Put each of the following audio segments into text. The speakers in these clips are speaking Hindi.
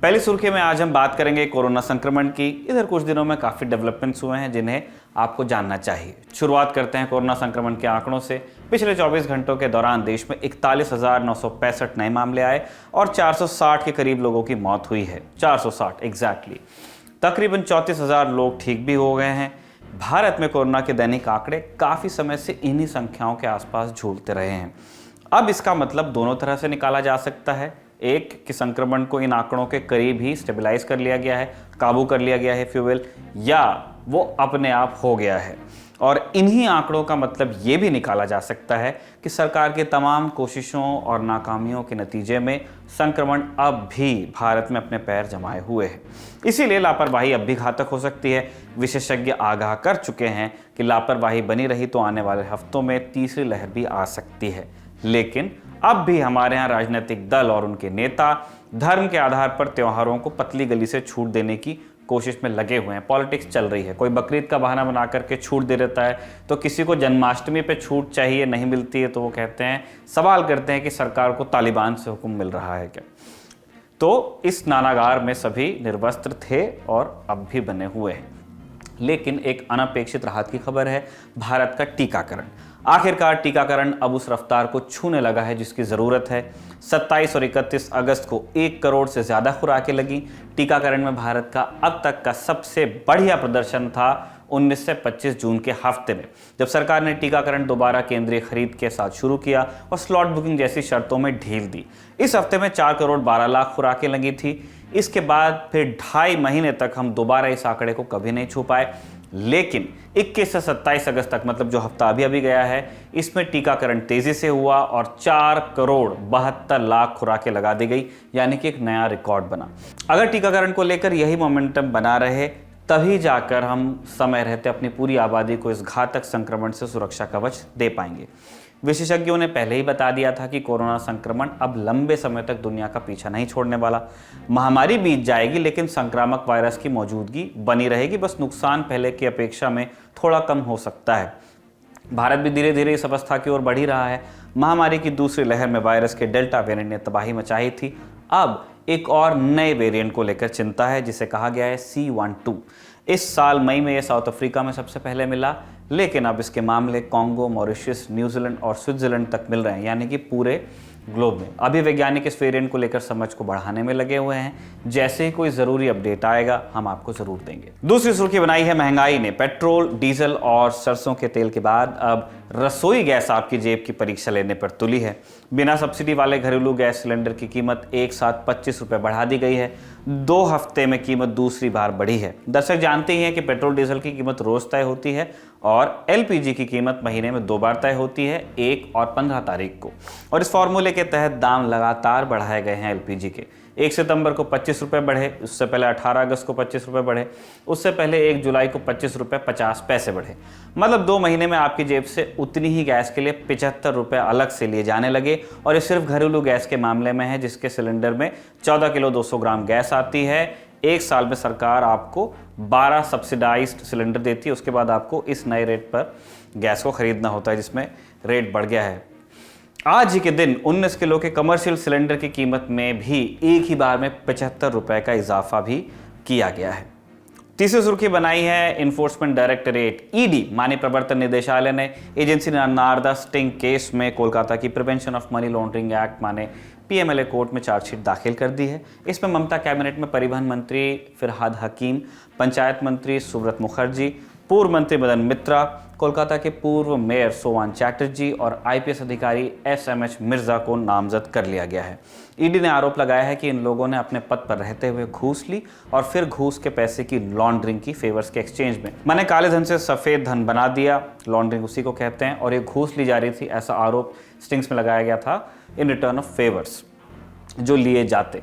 पहली सुर्खी में आज हम बात करेंगे कोरोना संक्रमण की। इधर कुछ दिनों में काफ़ी डेवलपमेंट्स हुए हैं जिन्हें आपको जानना चाहिए। शुरुआत करते हैं कोरोना संक्रमण के आंकड़ों से। पिछले 24 घंटों के दौरान देश में 41,965 नए मामले आए और 460 के करीब लोगों की मौत हुई है। 460 एग्जैक्टली। तकरीबन 34,000 लोग ठीक भी हो गए हैं। भारत में कोरोना के दैनिक आंकड़े काफ़ी समय से इन्हीं संख्याओं के आसपास झूलते रहे हैं। अब इसका मतलब दोनों तरह से निकाला जा सकता है। एक कि संक्रमण को इन आंकड़ों के करीब ही स्टेबलाइज कर लिया गया है, काबू कर लिया गया है फ्यूवेल, या वो अपने आप हो गया है। और इन्हीं आंकड़ों का मतलब ये भी निकाला जा सकता है कि सरकार की तमाम कोशिशों और नाकामियों के नतीजे में संक्रमण अब भी भारत में अपने पैर जमाए हुए है। इसीलिए लापरवाही अब भी घातक हो सकती है। विशेषज्ञ आगाह कर चुके हैं कि लापरवाही बनी रही तो आने वाले हफ्तों में तीसरी लहर भी आ सकती है। लेकिन अब भी हमारे यहाँ राजनीतिक दल और उनके नेता धर्म के आधार पर त्योहारों को पतली गली से छूट देने की कोशिश में लगे हुए हैं। पॉलिटिक्स चल रही है। कोई बकरीद का बहाना बना करके छूट दे देता है, तो किसी को जन्माष्टमी पे छूट चाहिए, नहीं मिलती है तो वो कहते हैं, सवाल करते हैं कि सरकार को तालिबान से हुक्म मिल रहा है क्या। तो इस नानागार में सभी निर्वस्त्र थे और अब भी बने हुए हैं। लेकिन एक अनपेक्षित राहत की खबर है, भारत का टीकाकरण। आखिरकार टीकाकरण अब उस रफ्तार को छूने लगा है जिसकी ज़रूरत है। 27 और 31 अगस्त को 1 करोड़ से ज़्यादा खुराकें लगी। टीकाकरण में भारत का अब तक का सबसे बढ़िया प्रदर्शन था 19 से 25 जून के हफ्ते में, जब सरकार ने टीकाकरण दोबारा केंद्रीय खरीद के साथ शुरू किया और स्लॉट बुकिंग जैसी शर्तों में ढील दी। इस हफ्ते में 4 करोड़ 12 लाख खुराकें लगी थी। इसके बाद फिर 2.5 महीने तक हम दोबारा इस आंकड़े को कभी नहीं छू पाए। लेकिन 21 से 27 अगस्त तक, मतलब जो हफ्ता अभी गया है, इसमें टीकाकरण तेजी से हुआ और 4 करोड़ 72 लाख खुराकें लगा दी गई, यानी कि एक नया रिकॉर्ड बना। अगर टीकाकरण को लेकर यही मोमेंटम बना रहे तभी जाकर हम समय रहते अपनी पूरी आबादी को इस घातक संक्रमण से सुरक्षा कवच दे पाएंगे। विशेषज्ञों ने पहले ही बता दिया था कि कोरोना संक्रमण अब लंबे समय तक दुनिया का पीछा नहीं छोड़ने वाला। महामारी बीत जाएगी लेकिन संक्रामक वायरस की मौजूदगी बनी रहेगी। बस नुकसान पहले की अपेक्षा में थोड़ा कम हो सकता है। भारत भी धीरे धीरे इस अवस्था की ओर बढ़ ही रहा है। महामारी की दूसरी लहर में वायरस के डेल्टा वेरिएंट ने तबाही मचाई थी। अब एक और नए वेरिएंट को लेकर चिंता है जिसे कहा गया है C12। इस साल मई में यह साउथ अफ्रीका में सबसे पहले मिला, लेकिन अब इसके मामले कॉन्गो, मॉरिशस, न्यूजीलैंड और स्विट्जरलैंड तक मिल रहे हैं, यानी कि पूरे ग्लोब में। अभी वैज्ञानिक इस वेरिएंट को लेकर समझ को बढ़ाने में लगे हुए हैं। जैसे ही कोई ज़रूरी अपडेट आएगा हम आपको ज़रूर देंगे। दूसरी सुर्खी बनाई है महंगाई ने। पेट्रोल, डीजल और सरसों के तेल के बाद अब रसोई गैस आपकी जेब की परीक्षा लेने पर तुली है। बिना सब्सिडी वाले घरेलू गैस सिलेंडर की कीमत एक साथ 25 रुपये बढ़ा दी गई है। 2 हफ्ते में कीमत दूसरी बार बढ़ी है। दर्शक जानते ही हैं कि पेट्रोल डीजल की कीमत रोज तय होती है और एलपीजी की कीमत महीने में 2 बार तय होती है, 1 और 15 तारीख को। और इस फॉर्मूले के तहत दाम लगातार बढ़ाए गए हैं एलपीजी के। 1 सितंबर को 25 रुपये बढ़े, उससे पहले 18 अगस्त को 25 रुपये बढ़े, उससे पहले 1 जुलाई को 25 रुपये 50 पैसे बढ़े। मतलब 2 महीने में आपकी जेब से उतनी ही गैस के लिए 75 रुपये अलग से लिए जाने लगे। और ये सिर्फ घरेलू गैस के मामले में है, जिसके सिलेंडर में 14 किलो 200 ग्राम गैस आती है। 1 साल में सरकार आपको 12 सब्सिडाइज्ड सिलेंडर देती है। उसके बाद आपको इस नए रेट पर गैस को खरीदना होता है, जिसमें रेट बढ़ गया है। आज ही के दिन 19 किलो के कमर्शियल सिलेंडर की कीमत में भी एक ही बार में 75 रुपए का इजाफा भी किया गया है। तीसरी सुर्खी बनाई है इन्फोर्समेंट डायरेक्टरेट ईडी माने प्रवर्तन निदेशालय ने एजेंसी नारदा स्टिंग केस में कोलकाता की prevention of money laundering act माने पीएमएलए कोर्ट में चार्जशीट दाखिल कर दी है। इसमें ममता कैबिनेट में परिवहन मंत्री फिरहाद हकीम, पंचायत मंत्री सुब्रत मुखर्जी, पूर्व मंत्री मदन मित्रा, कोलकाता के पूर्व मेयर सोवान चैटर्जी और आईपीएस अधिकारी एसएमएच मिर्जा को नामजद कर लिया गया है। ईडी ने आरोप लगाया है कि इन लोगों ने अपने पद पर रहते हुए घूस ली और फिर घूस के पैसे की लॉन्ड्रिंग की फेवर्स के एक्सचेंज में। मैंने काले धन से सफेद धन बना दिया, लॉन्ड्रिंग उसी को कहते हैं, और ये घूस ली जा रही थी, ऐसा आरोप स्टिंग्स में लगाया गया था इन रिटर्न ऑफ फेवर्स जो लिए जाते।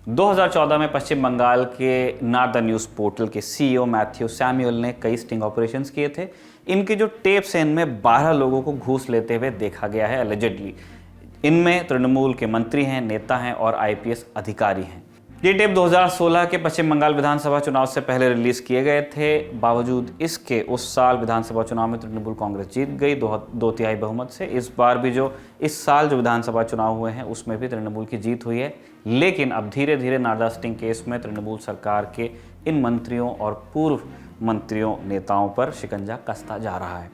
2014 में पश्चिम बंगाल के नार्दर्न न्यूज़ पोर्टल के सीईओ मैथ्यू सैमुअल ने कई स्टिंग ऑपरेशंस किए थे। इनके जो टेप्स हैं इनमें 12 लोगों को घूस लेते हुए देखा गया है एलिजिडली। इनमें तृणमूल के मंत्री हैं, नेता हैं और आईपीएस अधिकारी हैं। ये टेप 2016 के पश्चिम बंगाल विधानसभा चुनाव से पहले रिलीज किए गए थे। बावजूद इसके उस साल विधानसभा चुनाव में तृणमूल कांग्रेस जीत गई 2/3 बहुमत से। इस बार भी इस साल जो विधानसभा चुनाव हुए हैं उसमें भी तृणमूल की जीत हुई है। लेकिन अब धीरे धीरे नारदा स्टिंग केस में तृणमूल सरकार के इन मंत्रियों और पूर्व मंत्रियों नेताओं पर शिकंजा कसता जा रहा है।